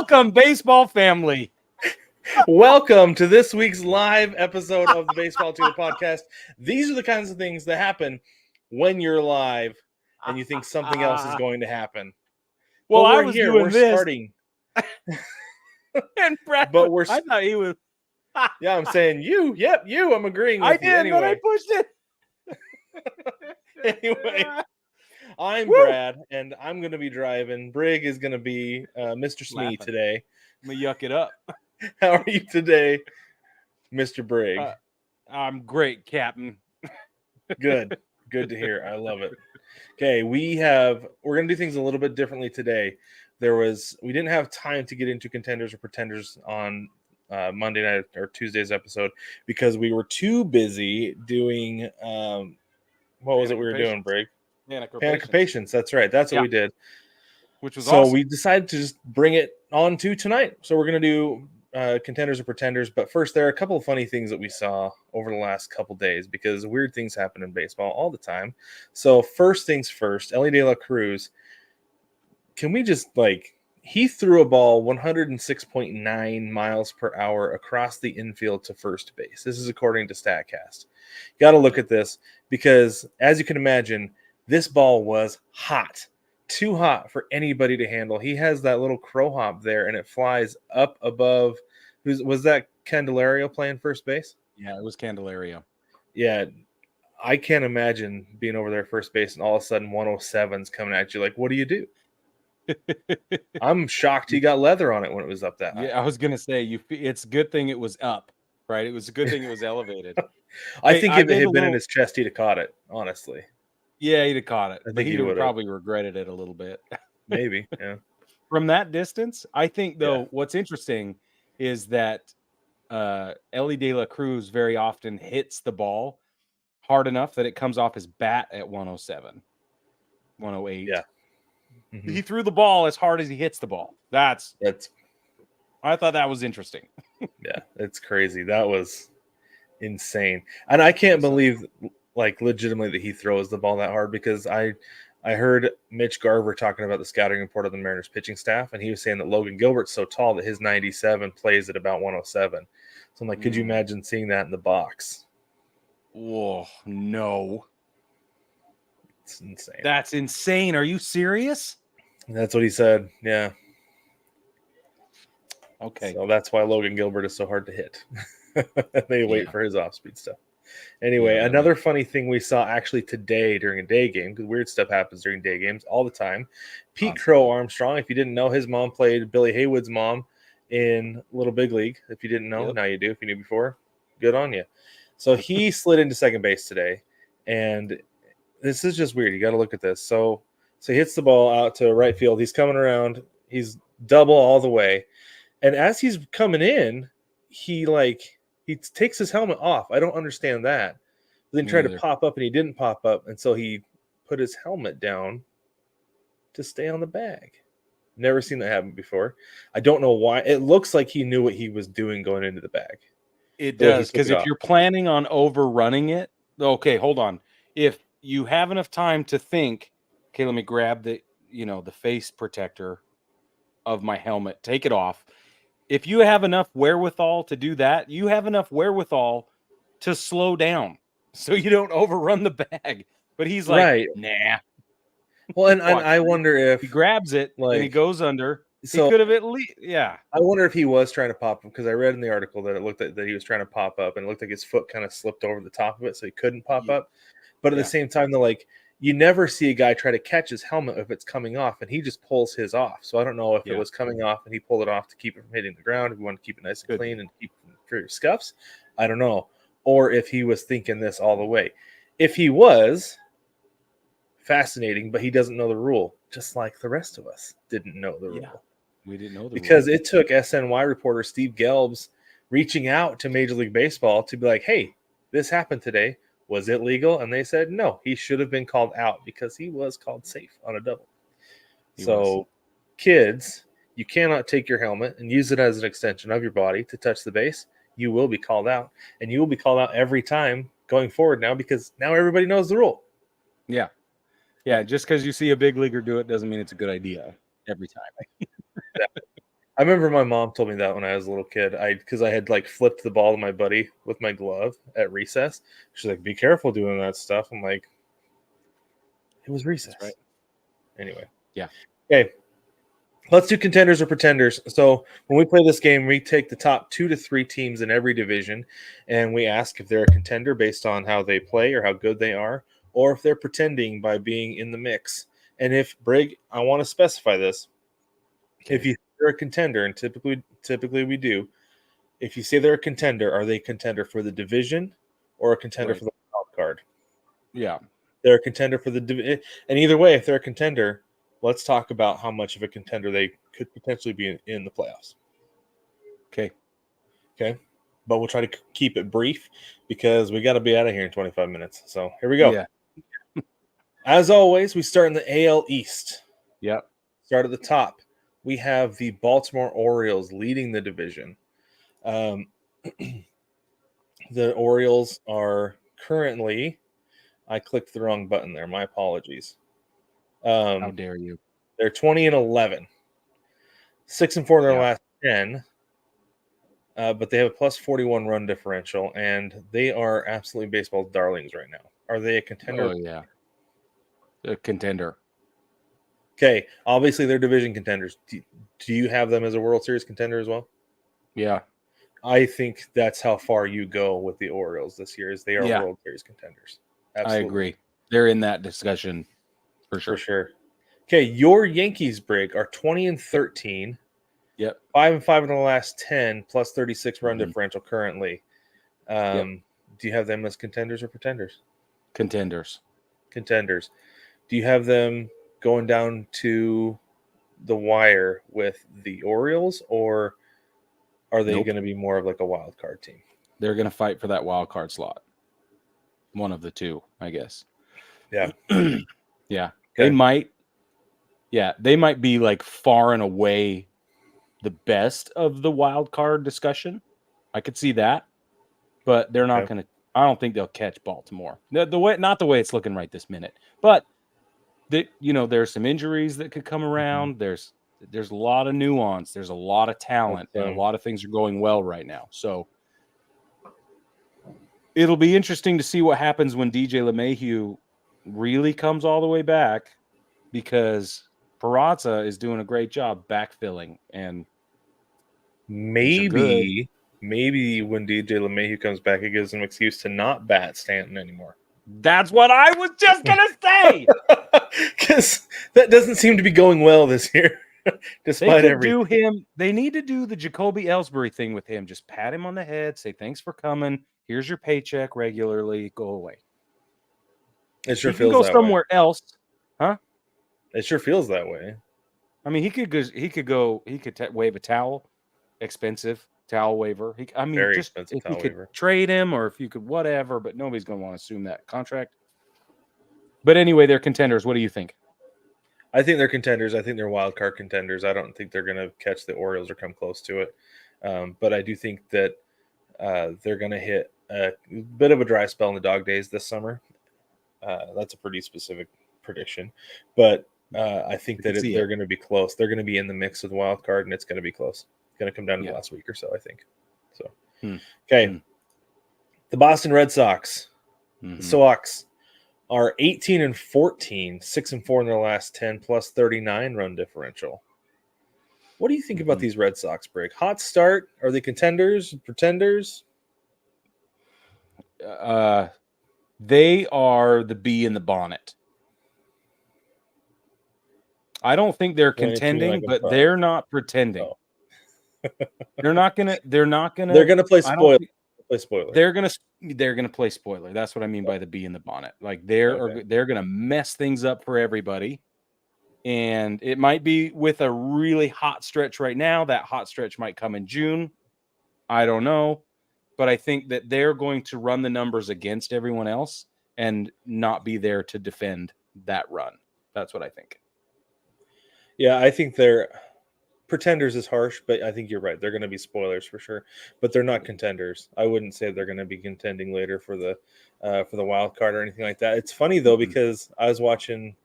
Welcome, baseball family. Welcome to this week's live episode of the Baseball Tour podcast. These are the kinds of things that happen when you're live and you think something else is going to happen. Well, but I we're was here. doing We're this, starting. and Brad. But we're. I thought he was. Yeah, I'm saying you. Yep, you. I'm agreeing with I you. did, Anyway. but I pushed it. Anyway, I'm Woo! Brad, and I'm going to be driving. Brig is going to be Mr. Smee Laughing. today. I'm gonna yuck it up. How are you today, Mr. Brig? I'm great, Captain. Good. Good to hear. I love it. Okay, we're going to do things a little bit differently today. We didn't have time to get into Contenders or Pretenders on Monday night or Tuesday's episode because we were too busy doing what was it we were doing, Brig? Panic of Patience. That's right. That's what we did. Which was so awesome. We decided to just bring it on to tonight. So we're going to do Contenders or Pretenders. But first, there are a couple of funny things that we saw over the last couple days because weird things happen in baseball all the time. So first things first, Elly De La Cruz, can we just he threw a ball 106.9 miles per hour across the infield to first base. This is according to StatCast. Got to look at this because, as you can imagine, this ball was hot. Too hot for anybody to handle. He has that little crow hop there, and it flies up above. Was that Candelario playing first base? Yeah, it was Candelario. Yeah, I can't imagine being over there first base, and all of a sudden 107's coming at you. Like, what do you do? I'm shocked he got leather on it when it was up that high. Yeah, I was gonna say it's a good thing it was up, right? It was a good thing it was elevated. I think if it had been in his chest, he'd have caught it. Honestly. Yeah, he'd have caught it. I think but he would have probably regretted it a little bit. Maybe, yeah. From that distance, I think, though, what's interesting is that Elly De La Cruz very often hits the ball hard enough that it comes off his bat at 107, 108. Yeah. Mm-hmm. He threw the ball as hard as he hits the ball. That's. I thought that was interesting. Yeah, it's crazy. That was insane. And I can't believe legitimately that he throws the ball that hard because I heard Mitch Garver talking about the scouting report of the Mariners pitching staff, and he was saying that Logan Gilbert's so tall that his 97 plays at about 107. So I'm like, could you imagine seeing that in the box? Whoa, no. It's insane. That's insane. Are you serious? That's what he said. Yeah. Okay. So that's why Logan Gilbert is so hard to hit. They wait for his off-speed stuff. Anyway, another funny thing we saw actually today during a day game, because weird stuff happens during day games all the time. Pete Crow Armstrong, if you didn't know, his mom played Billy Haywood's mom in Little Big League. If you didn't know, now you do. If you knew before, good on you. So he slid into second base today, and this is just weird. You got to look at this. So he hits the ball out to right field. He's coming around. He's double all the way. And as he's coming in, he takes his helmet off. I don't understand that. But then tried to pop up, and he didn't pop up. And so he put his helmet down to stay on the bag. Never seen that happen before. I don't know why. It looks like he knew what he was doing going into the bag. It does, because if you're planning on overrunning it, okay, hold on. If you have enough time to think, okay, let me grab the face protector of my helmet, take it off. If you have enough wherewithal to do that, you have enough wherewithal to slow down so you don't overrun the bag. But he's like, nah. Well, and I wonder if he grabs it and he goes under. So he could have at least, I wonder if he was trying to pop up, because I read in the article that it looked like that he was trying to pop up, and it looked like his foot kind of slipped over the top of it, so he couldn't pop up. But at the same time, you never see a guy try to catch his helmet if it's coming off, and he just pulls his off. So I don't know if it was coming off and he pulled it off to keep it from hitting the ground, if he wanted to keep it nice and clean and keep it for your scuffs. I don't know. Or if he was thinking this all the way. If he was, fascinating, but he doesn't know the rule, just like the rest of us didn't know the rule. We didn't know the because rule. It took SNY reporter Steve Gelbs reaching out to Major League Baseball to be like, hey, this happened today. Was it legal? And they said no, he should have been called out because he was called safe on a double. Kids, you cannot take your helmet and use it as an extension of your body to touch the base. You will be called out, and you will be called out every time going forward now, because now everybody knows the rule. Yeah. Just because you see a big leaguer do it doesn't mean it's a good idea every time. I remember my mom told me that when I was a little kid. Because I had like flipped the ball to my buddy with my glove at recess. She's like, "Be careful doing that stuff." I'm like, "It was recess." That's right. Anyway. Yeah. Okay. Let's do contenders or pretenders. So when we play this game, we take the top 2 to 3 teams in every division, and we ask if they're a contender based on how they play or how good they are, or if they're pretending by being in the mix. And if Brig, I want to specify this. Okay. If you're a contender, and typically we do, if you say they're a contender, are they a contender for the division or a contender Right. for the wild card? Yeah. They're a contender for the division. And either way, if they're a contender, let's talk about how much of a contender they could potentially be in the playoffs. Okay. Okay. But we'll try to keep it brief because we got to be out of here in 25 minutes. So here we go. Yeah. As always, we start in the AL East. Yep. Start at the top. We have the Baltimore Orioles leading the division. The Orioles are currently, I clicked the wrong button there. My apologies. How dare you? They're 20-11, 6-4 in their Yeah. last 10. But they have a plus 41 run differential, and they are absolutely baseball's darlings right now. Are they a contender? Oh, yeah. A contender. Okay, obviously they're division contenders. Do you have them as a World Series contender as well? Yeah. I think that's how far you go with the Orioles this year, is they are World Series contenders. Absolutely. I agree. They're in that discussion for sure. For sure. Okay, your Yankees, Brig, are 20-13. Yep. 5-5 in the last 10, plus 36 run differential currently. Do you have them as contenders or pretenders? Contenders. Contenders. Do you have them going down to the wire with the Orioles, or are they going to be more of like a wild card team? They're going to fight for that wild card slot. One of the two, I guess. Yeah. Yeah. Okay. They might. Yeah. They might be like far and away the best of the wild card discussion. I could see that. But they're not going to. I don't think they'll catch Baltimore. The way, not the way it's looking right this minute. But there's some injuries that could come around. There's a lot of nuance. There's a lot of talent, and a lot of things are going well right now. So it'll be interesting to see what happens when DJ LeMahieu really comes all the way back, because Peraza is doing a great job backfilling, and maybe when DJ LeMahieu comes back, it gives him an excuse to not bat Stanton anymore. That's what I was just gonna say. Because that doesn't seem to be going well this year. Despite everything. They need to do the Jacoby Ellsbury thing with him. Just pat him on the head, say thanks for coming. Here's your paycheck regularly. Go away. It sure he feels can go that somewhere way. else, huh? It sure feels that way. I mean, he could wave a towel, expensive towel waiver. Very just expensive if towel you could waiver. trade him, or if you could whatever, but nobody's going to want to assume that contract. But anyway, they're contenders. What do you think? I think they're contenders. I think they're wild card contenders. I don't think they're going to catch the Orioles or come close to it. But I do think that they're going to hit a bit of a dry spell in the dog days this summer. That's a pretty specific prediction. But I think that they're going to be close. They're going to be in the mix with the wild card, and it's going to be close. It's going to come down to the last week or so, I think. So, okay. The Boston Red Sox, the Sox, are 18-14, 6-4 in their last 10, plus 39 run differential. What do you think about these Red Sox, Brig? Hot start? Are they contenders, pretenders? They are the bee in the bonnet. I don't think they're contending, but they're not pretending. Oh. They're gonna play spoiler. They're gonna play spoiler. That's what I mean by the bee in the bonnet. Like they're gonna mess things up for everybody. And it might be with a really hot stretch right now. That hot stretch might come in June. I don't know. But I think that they're going to run the numbers against everyone else and not be there to defend that run. That's what I think. Yeah, I think they're pretenders is harsh, but I think you're right. They're going to be spoilers for sure, but they're not contenders. I wouldn't say they're going to be contending later for the wild card or anything like that. It's funny though, because I was watching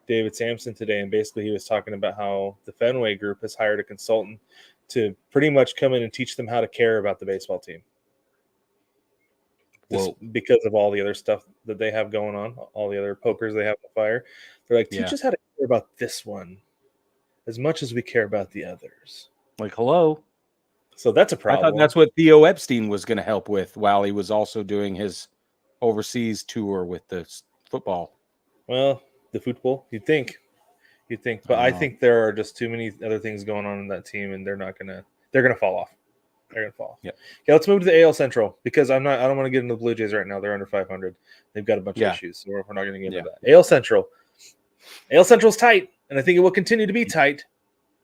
David Sampson today, and basically he was talking about how the Fenway Group has hired a consultant to pretty much come in and teach them how to care about the baseball team. Just because of all the other stuff that they have going on, all the other pokers they have in the fire. They're like, teach us how to care about this one as much as we care about the others. Like, hello. So that's a problem. I thought that's what Theo Epstein was going to help with while he was also doing his overseas tour with the football. Well, the football, you'd think, but I think there are just too many other things going on in that team, and they're going to fall off. They're going to fall off. Yeah. Okay, let's move to the AL Central because I don't want to get into the Blue Jays right now. They're under 500. They've got a bunch of issues, so we're not going to get into that. AL Central. AL Central's tight, and I think it will continue to be tight.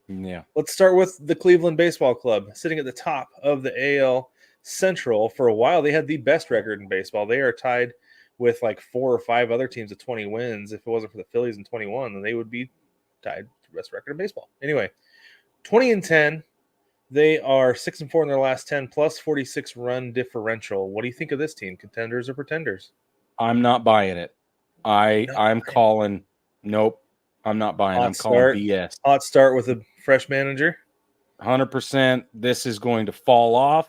Yeah. Let's start with the Cleveland Baseball Club, sitting at the top of the AL Central. For a while, they had the best record in baseball. They are tied with like 4 or 5 other teams at 20 wins. If it wasn't for the Phillies in 21, then they would be tied for the best record in baseball. Anyway, 20-10. They are 6-4 in their last 10, plus 46 run differential. What do you think of this team? Contenders or pretenders? I'm not buying it. I'm calling. Nope. I'm not buying. I'm calling BS. Hot start with a fresh manager. 100%. This is going to fall off.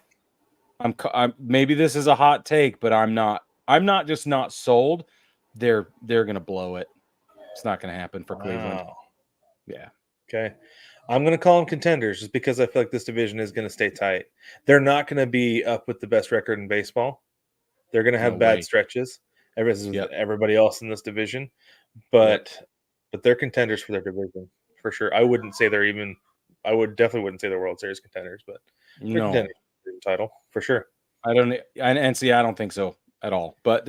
I'm maybe this is a hot take, but I'm not just not sold. They're going to blow it. It's not going to happen for Cleveland. Yeah. Okay. I'm going to call them contenders just because I feel like this division is going to stay tight. They're not going to be up with the best record in baseball. They're going to have bad stretches. Everybody else in this division, but they're contenders for their division for sure. I would definitely wouldn't say they're World Series contenders, but they're contenders for the title for sure. I don't think so at all. But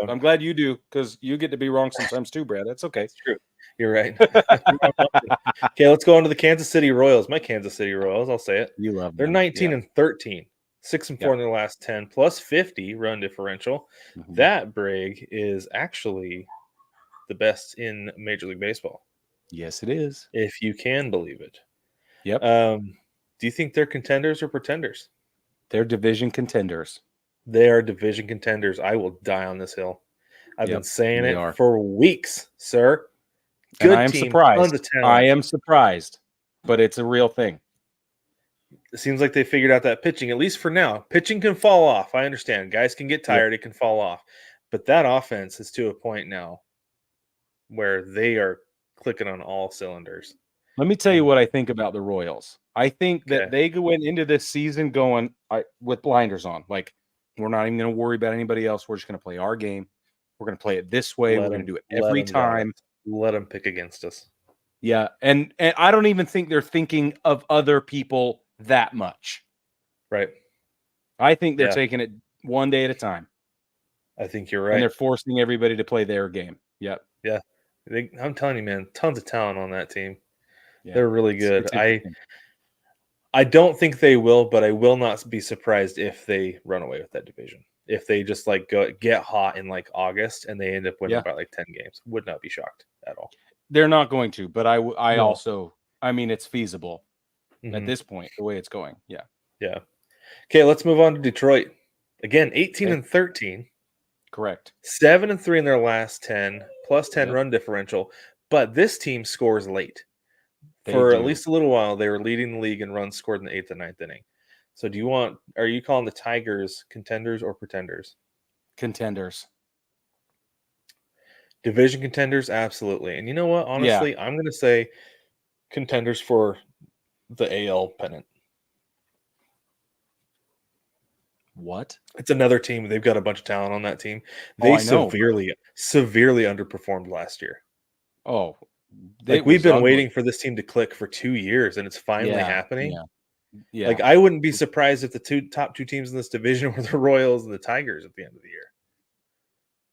I'm glad you do because you get to be wrong sometimes too, Brad. That's okay. That's true. You're right. Okay, let's go on to the Kansas City Royals. My Kansas City Royals, I'll say it. You love them. They're 19-13, 6-4 in their last 10, plus 50 run differential. Mm-hmm. That, Brig, is actually the best in Major League Baseball. Yes, it is. If you can believe it. Yep. Do you think they're contenders or pretenders? They're division contenders. They are division contenders. I will die on this hill. I've been saying it for weeks, sir. Good and I am team, surprised. I am surprised, but it's a real thing. It seems like they figured out that pitching, at least for now. Pitching can fall off. I understand. Guys can get tired. It can fall off. But that offense is to a point now where they are clicking on all cylinders. Let me tell you what I think about the Royals. I think that they went into this season going with blinders on. Like, we're not even going to worry about anybody else. We're just going to play our game. We're going to play it this way. We're going to do it every time. Let them pick against us. Yeah, and I don't even think they're thinking of other people that much. Right. I think they're taking it one day at a time. I think you're right. And they're forcing everybody to play their game. Yep. Yeah. I'm telling you, man, tons of talent on that team. Yeah. They're really good. I don't think they will, but I will not be surprised if they run away with that division. If they just get hot in August and they end up winning about 10 games, would not be shocked at all. They're not going to, but I also it's feasible at this point the way it's going. Yeah. Yeah. Okay, let's move on to Detroit. Again, 18-13. Correct. 7-3 in their last 10, plus 10 run differential. But this team scores late. For at least a little while, they were leading the league in runs scored in the 8th and 9th inning. So are you calling the Tigers contenders or pretenders? Contenders. Division contenders, absolutely. And you know what? Honestly, I'm going to say contenders for the AL pennant. What? It's another team. They've got a bunch of talent on that team. They severely underperformed last year. Oh, we've been waiting for this team to click for 2 years, and it's finally happening. Yeah. I wouldn't be surprised if the top two teams in this division were the Royals and the Tigers at the end of the year.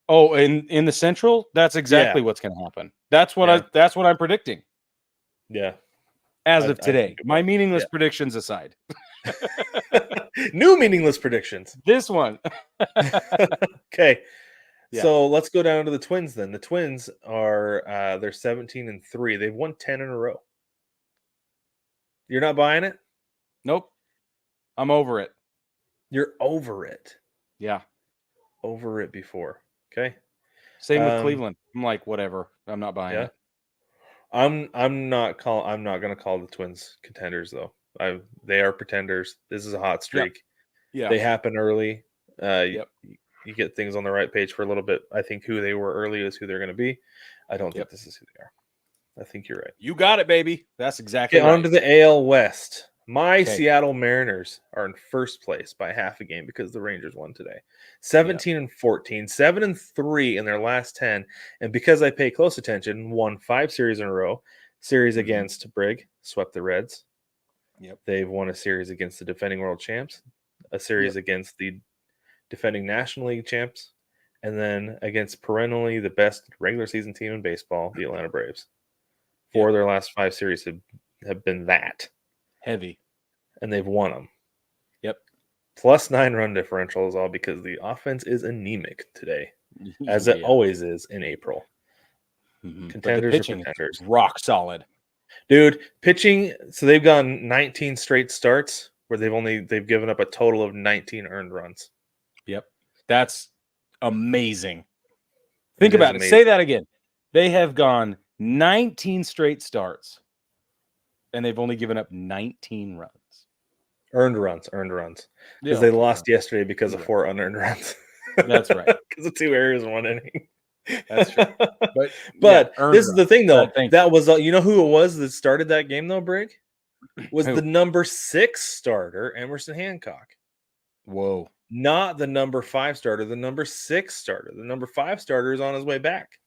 Oh, in the Central, that's exactly what's going to happen. That's what I'm predicting. Yeah. As of today, my meaningless predictions aside. New meaningless predictions. This one. Okay. Yeah. So let's go down to the Twins then. The Twins are they're 17-3. They've won 10 in a row. You're not buying it? Nope. I'm over it. You're over it. Yeah. Over it before. Okay. Same with Cleveland. I'm like, whatever. I'm not buying it. I'm not going to call the Twins contenders though. They are pretenders. This is a hot streak. Yeah. They happen early. Yep. You get things on the right page for a little bit. I think who they were early is who they're going to be. I don't think this is who they are. I think you're right. You got it, baby. That's exactly right. On to the AL West. My Okay. Seattle Mariners are in first place by half a game because the Rangers won today. 17-14, 7-3 in their last 10. And because I pay close attention, won 5 series in a row. Series against Brig, swept the Reds. Yep. They've won a series against the defending world champs, a series against the defending National League champs, and then against perennially the best regular season team in baseball, the Atlanta Braves. 4 of their last 5 series have been that. Heavy. And they've won them. Yep. Plus 9 run differential is all because the offense is anemic today, as it always is in April. Contenders or pretenders. Rock solid. Dude, pitching, so they've gone 19 straight starts where they've given up a total of 19 earned runs. Yep. That's amazing. Think about it. Say that again. They have gone 19 straight starts and they've only given up 19 runs. Earned runs. Because they lost yesterday because of 4 unearned runs. That's right. Because of 2 errors in 1 inning. That's true. But this is the thing, though. That was, you know who it was that started that game, though, Brig? Was the number 6 starter, Emerson Hancock. Whoa. Not the number 5 starter, the number 6 starter. The number 5 starter is on his way back.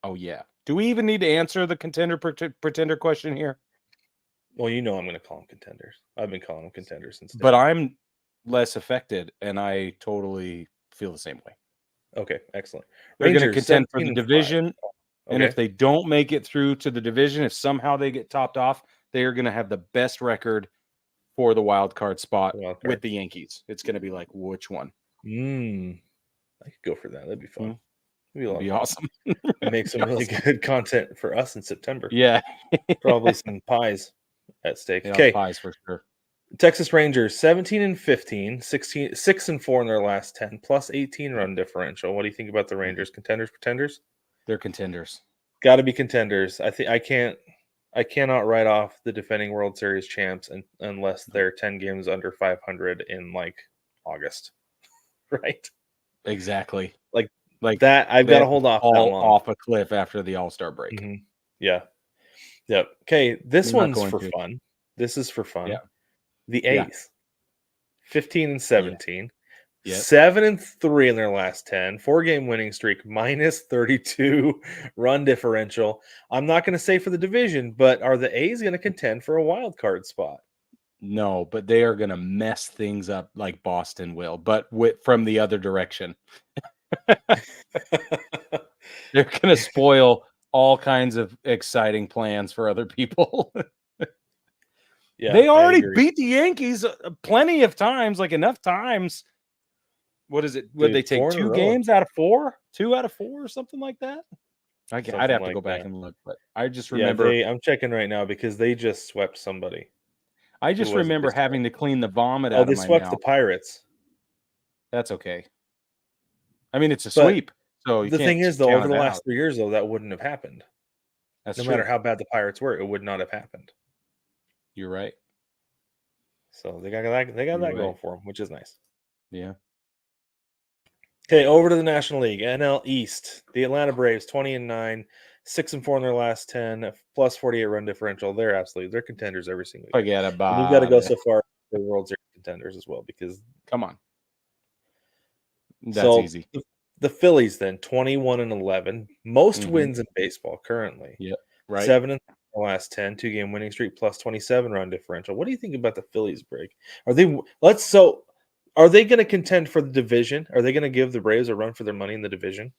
Oh, yeah. Do we even need to answer the pretender question here? Well, you know I'm going to call them contenders. I've been calling them contenders since. But I'm less affected, and I totally feel the same way. Okay, excellent. They're going to contend for the division, and if they don't make it through to the division, if somehow they get topped off, they are going to have the best record for the wild card spot with the Yankees. It's going to be like, which one? I could go for that. That'd be fun. It'd be awesome. Make some really good content for us in September. Yeah. Probably some pies at stake. Okay. Pies for sure. Texas Rangers 17-15, 6-4 in their last 10, plus 18 run differential. What do you think about the Rangers? Contenders, pretenders? They're contenders. Got to be contenders. I cannot write off the defending World Series champs unless they're 10 games under 500 in like August. Right? Exactly. Like that, I've got to hold off that long. Off a cliff after the All-Star break. Mm-hmm. Yeah. Yep. Okay, this one's for fun. This is for fun. Yeah. The A's, 15-17, 7-3 in their last 10, 4-game winning streak, minus 32 run differential. I'm not going to say for the division, but are the A's going to contend for a wild card spot? No, but they are going to mess things up like Boston will, but from the other direction. They're going to spoil all kinds of exciting plans for other people. Yeah, they already beat the Yankees plenty of times, like enough times. What is it? Would they take 2 games out of 4? 2 out of 4 or something like that? I'd have to go back and look, but I just remember. I'm checking right now because they just swept somebody. I just remember having to clean the vomit out of my mouth. They swept the Pirates. That's okay. I mean, it's a sweep. So the thing is, though, over the last 3 years, though, that wouldn't have happened. That's no matter how bad the Pirates were, it would not have happened. You're right. So they got that going for them, which is nice. Yeah. Okay, over to the National League, NL East. The Atlanta Braves, 20-9, 6-4 in their last 10, plus 48 run differential. They're contenders every single year. Forget about it. You've got to go so far the World Series contenders as well because come on, that's easy. The Phillies then 21-11, most wins in baseball currently. Yeah, right. 7 in the last 10, 2-game winning streak, plus 27 run differential. What do you think about the Phillies, Brig? Are they going to contend for the division? Are they going to give the Braves a run for their money in the division?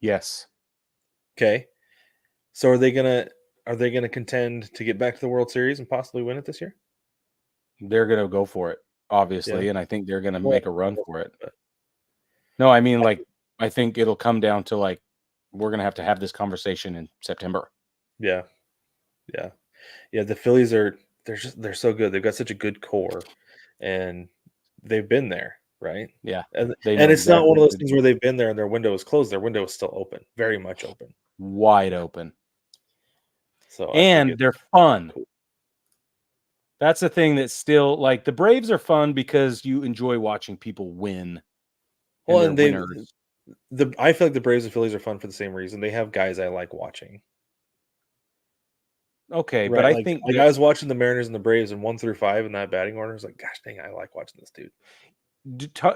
Yes. Okay. So are they going to contend to get back to the World Series and possibly win it this year? They're going to go for it, obviously, and I think they're going to make a run for it. No, I mean, I think it'll come down to we're going to have this conversation in September. Yeah. The Phillies they're so good. They've got such a good core, and they've been there, right? Yeah, and it's not one of those things where they've been there and their window is closed. Their window is still open, very much open, wide open. So and they're fun. Cool. That's the thing that's still like the Braves are fun because you enjoy watching people win. Well, and winners. I feel like the Braves and Phillies are fun for the same reason. They have guys I like watching. Okay, right? But I think I was watching the Mariners and the Braves in 1 through 5 in that batting order. I was like, gosh dang, I like watching this dude.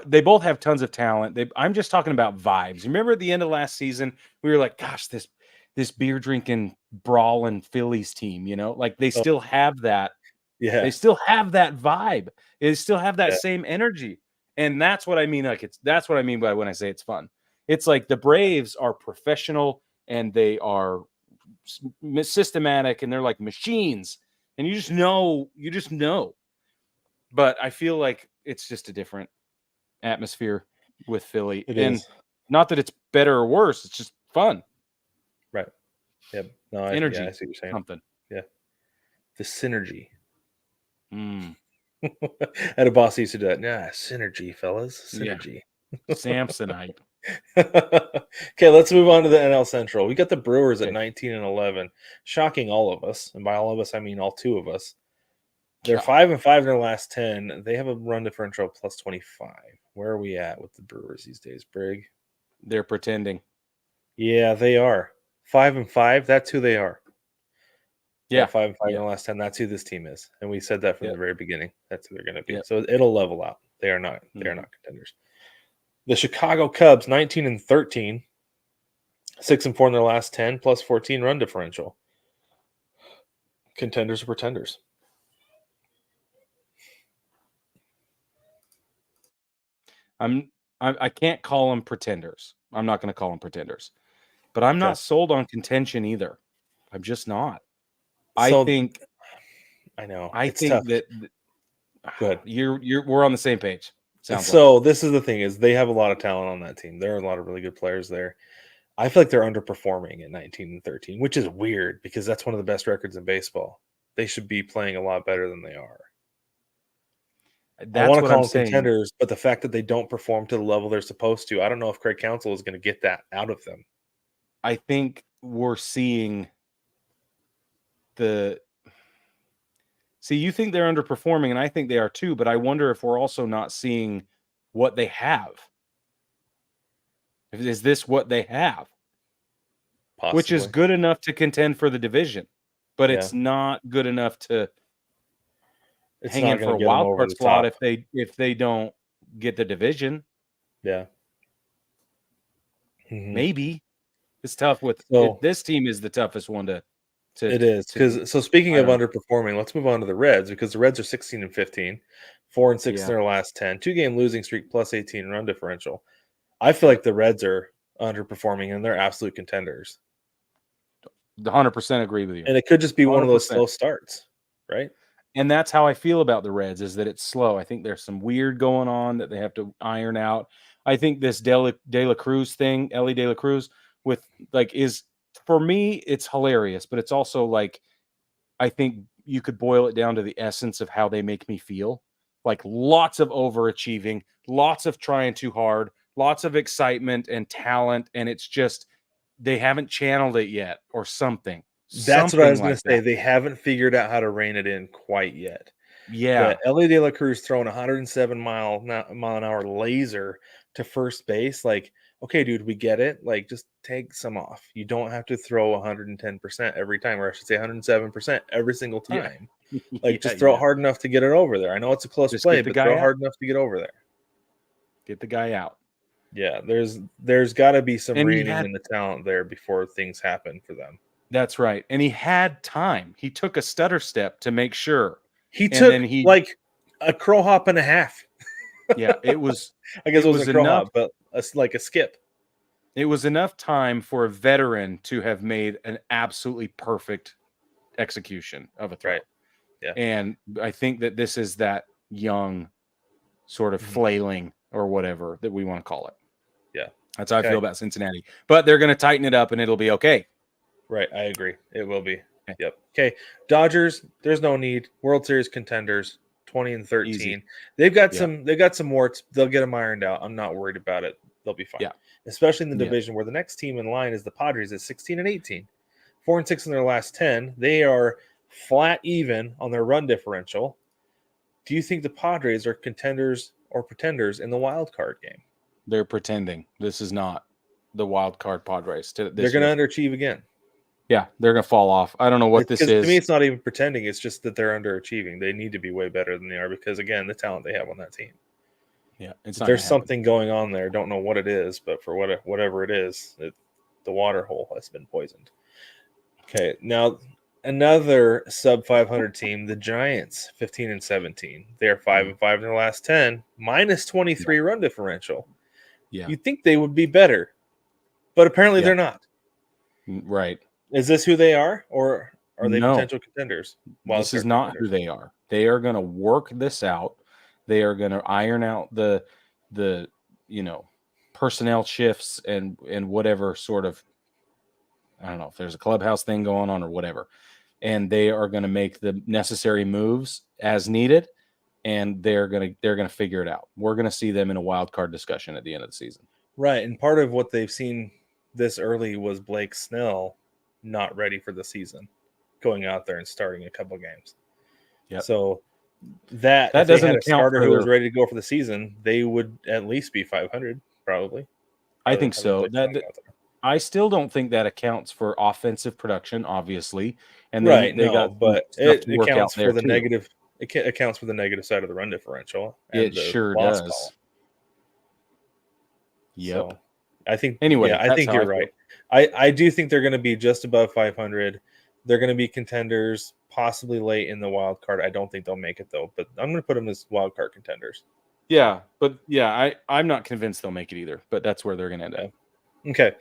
They both have tons of talent. I'm just talking about vibes. Remember at the end of last season, we were like, gosh, this beer drinking brawling Phillies team, like they still have that. Yeah. They still have that vibe. They still have that same energy. And that's what I mean. That's what I mean by when I say it's fun. It's like the Braves are professional and they are systematic and they're like machines. And you just know. But I feel like it's just a different atmosphere with Philly. It is. Not that it's better or worse. It's just fun. Right. Yep. No, energy. I see what you're saying. Something. Yeah. The synergy. Mm. I had a boss used to do that. Yeah, synergy, fellas. Synergy. Yeah. Samsonite. Okay, let's move on to the NL Central. We got the Brewers at 19 and 11, shocking all of us, and by all of us I mean all two of us. They're 5-5 in their last 10. They have a run differential of plus 25. Where are we at with the Brewers these days, Brig? They're pretending. Yeah, they are 5-5. That's who they are. Yeah, 5-5 in the last 10. That's who this team is, and we said that from the very beginning. That's who they're going to be. So it'll level out. They are not. They are not contenders. The Chicago Cubs, 19 and 13, 6-4 in their last 10, plus 14 run differential. Contenders or pretenders? I can't call them pretenders. I'm not going to call them pretenders, but I'm not sold on contention either. I'm just not. I know. I think tough. That. Good. We're on the same page. This is the thing: is they have a lot of talent on that team. There are a lot of really good players there. I feel like they're underperforming at 19 and 13, which is weird because that's one of the best records in baseball. They should be playing a lot better than they are. I want to call them contenders, but the fact that they don't perform to the level they're supposed to, I don't know if Craig Counsell is going to get that out of them. I think we're seeing See, you think they're underperforming, and I think they are too, but I wonder if we're also not seeing what they have. Is this what they have? Possibly. Which is good enough to contend for the division, but it's not good enough to hang in for a wild card slot if they don't get the division. Yeah. Maybe. It's tough this team is the toughest one to it is because speaking of underperforming, let's move on to the Reds because the Reds are 16 and 15, 4-6 in their last 10, 2-game losing streak plus 18 run differential. I feel like the Reds are underperforming and they're absolute contenders. 100% agree with you. And it could just be 100%. One of those slow starts, right? And that's how I feel about the Reds is that it's slow. I think there's some weird going on that they have to iron out. I think this De La Cruz thing, Ellie De La Cruz, is for me, it's hilarious, but it's also like, I think you could boil it down to the essence of how they make me feel. Like lots of overachieving, lots of trying too hard, lots of excitement and talent. And it's just, they haven't channeled it yet or something. That's what I was going to say. They haven't figured out how to rein it in quite yet. Yeah. Ellie De La Cruz throwing 107 mile an hour laser to first base. Like, okay, dude, we get it. Like, just take some off. You don't have to throw 110% every time, or I should say 107% every single time. Yeah. Like, just throw it hard enough to get it over there. I know it's a close play, but throw hard enough to get over there. Get the guy out. Yeah, there's got to be some reining in the talent there before things happen for them. That's right. And he had time. He took a stutter step to make sure. He took like a crow hop and a half. Yeah, it was. I guess it was a crow hop, but like a skip. It was enough time for a veteran to have made an absolutely perfect execution of a throw. Right. Yeah. And I think that this is that young sort of flailing or whatever that we want to call it. Yeah. That's how I feel about Cincinnati. But they're going to tighten it up and it'll be okay. Right. I agree. It will be. Okay. Yep. Okay. Dodgers, there's no need. World Series contenders, 20 and 13. Easy. They've got some warts. They'll get them ironed out. I'm not worried about it. They'll be fine. Yeah. Especially in the division where the next team in line is the Padres at 16 and 18. 4-6 in their last 10. They are flat even on their run differential. Do you think the Padres are contenders or pretenders in the wild card game? They're pretending. This is not the wild card Padres. They're going to underachieve again. Yeah, they're going to fall off. I don't know what this is. To me, it's not even pretending. It's just that they're underachieving. They need to be way better than they are because, again, the talent they have on that team. Yeah, it's not. There's something going on there. Don't know what it is, but for whatever it is, the water hole has been poisoned. Okay, now another sub 500 team, the Giants, 15-17. They're 5-5 in their last 10, minus 23 run differential. Yeah, you'd think they would be better, but apparently they're not. Right. Is this who they are, or are they potential contenders? This is not who they are. They are going to work this out. They are going to iron out the personnel shifts and whatever sort of, I don't know if there's a clubhouse thing going on or whatever. And they are going to make the necessary moves as needed, and they're going to figure it out. We're going to see them in a wild card discussion at the end of the season. Right, and part of what they've seen this early was Blake Snell not ready for the season, going out there and starting a couple games. Yeah. So that if doesn't they had a starter who was ready to go for the season, they would at least be 500, probably. I think so. I still don't think that accounts for offensive production, obviously. And they got but it accounts for the negative. It accounts for the negative side of the run differential. And it sure does. Column. Yep. So I think anyway. I think you're right. I do think they're going to be just above 500. They're going to be contenders, possibly late in the wild card. I don't think they'll make it though, but I'm going to put them as wild card contenders. Yeah, but I'm not convinced they'll make it either. But that's where they're going to end up. Okay.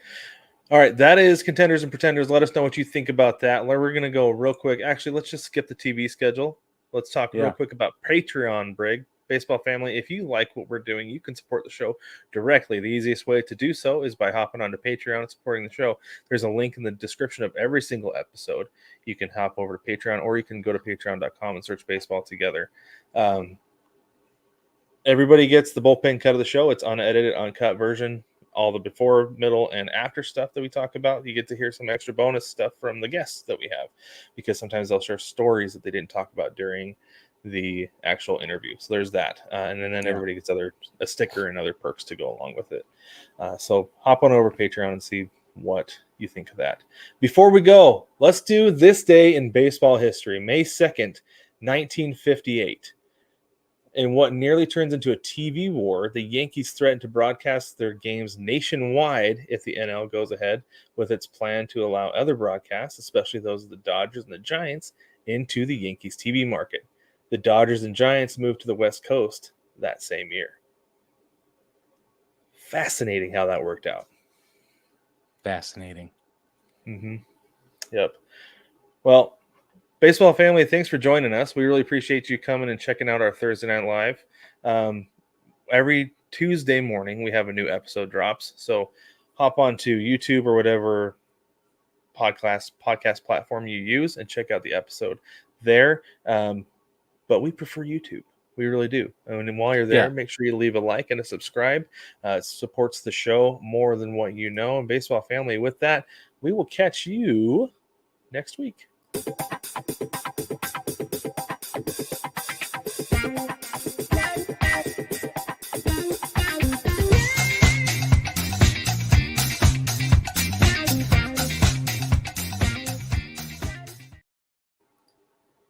All right, that is Contenders and Pretenders. Let us know what you think about that. We're going to go real quick. Actually, let's just skip the TV schedule. Let's talk real quick about Patreon, Brig. Baseball family, if you like what we're doing, you can support the show directly. The easiest way to do so is by hopping onto Patreon and supporting the show. There's a link in the description of every single episode. You can hop over to Patreon, or you can go to patreon.com and search Baseball Together. Everybody gets the bullpen cut of the show. It's unedited, uncut version. All the before, middle, and after stuff that we talk about. You get to hear some extra bonus stuff from the guests that we have, because sometimes they'll share stories that they didn't talk about during the actual interview. So there's that. And then everybody gets a sticker and other perks to go along with it. So hop on over to Patreon and see what you think of that. Before we go, let's do this day in baseball history, May 2nd, 1958. In what nearly turns into a TV war, the Yankees threaten to broadcast their games nationwide if the NL goes ahead with its plan to allow other broadcasts, especially those of the Dodgers and the Giants, into the Yankees TV market. The Dodgers and Giants moved to the West Coast that same year. Fascinating how that worked out. Fascinating. Mm-hmm. Yep. Well, baseball family, thanks for joining us. We really appreciate you coming and checking out our Thursday Night Live. Every Tuesday morning, we have a new episode drops. So hop onto YouTube or whatever podcast platform you use and check out the episode there. But we prefer YouTube. We really do. And while you're there, make sure you leave a like and a subscribe. It supports the show more than what you know. And baseball family, with that, we will catch you next week.